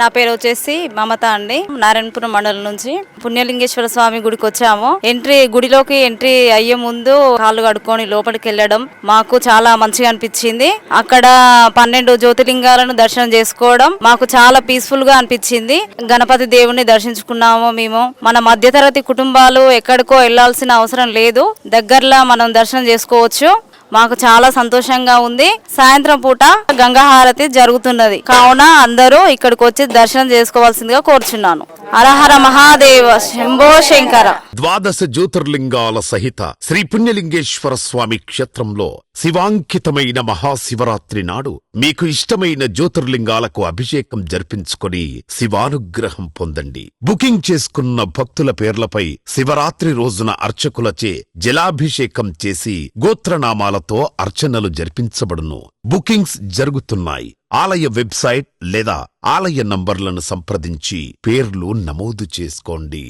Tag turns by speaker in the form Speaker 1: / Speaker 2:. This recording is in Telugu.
Speaker 1: నా పేరు వచ్చేసి మమత అండి. నారాయణపురం మండలం నుంచి పుణ్యలింగేశ్వర స్వామి గుడికి వచ్చాము. గుడిలోకి ఎంట్రీ అయ్యే ముందు కాళ్ళు కడుక్కొని లోపలికి వెళ్ళడం మాకు చాలా మంచిగా అనిపించింది. అక్కడ 12 జ్యోతిలింగాలను దర్శనం చేసుకోవడం మాకు చాలా పీస్ఫుల్ గా అనిపించింది. గణపతి దేవుణ్ణి దర్శించుకున్నాము. మేము మన మధ్యతరగతి కుటుంబాలు ఎక్కడికో వెళ్లాల్సిన అవసరం లేదు, దగ్గరలో మనం దర్శనం చేసుకోవచ్చు. మాకు చాలా సంతోషంగా ఉంది. సాయంత్రం పూట గంగాహారతి జరుగుతున్నది కావున అందరూ ఇక్కడికి వచ్చి దర్శనం చేసుకోవాల్సిందిగా కోరుచున్నాను. హరహర మహాదేవ శంభో శంకర.
Speaker 2: 12 జ్యోతిర్లింగాల సహిత శ్రీ పుణ్యలింగేశ్వర స్వామి క్షేత్రంలో శివాంకితమైన మహాశివరాత్రి నాడు మీకు ఇష్టమైన జ్యోతిర్లింగాలకు అభిషేకం జరిపించుకొని శివానుగ్రహం పొందండి. బుకింగ్ చేసుకున్న భక్తుల పేర్లపై శివరాత్రి రోజున అర్చకులచే జలాభిషేకం చేసి గోత్రనామాలతో అర్చనలు జరిపించబడును. బుకింగ్స్ జరుగుతున్నాయి. ఆలయ వెబ్సైట్ లేదా ఆలయ నంబర్లను సంప్రదించి పేర్లు నమోదు చేసుకోండి.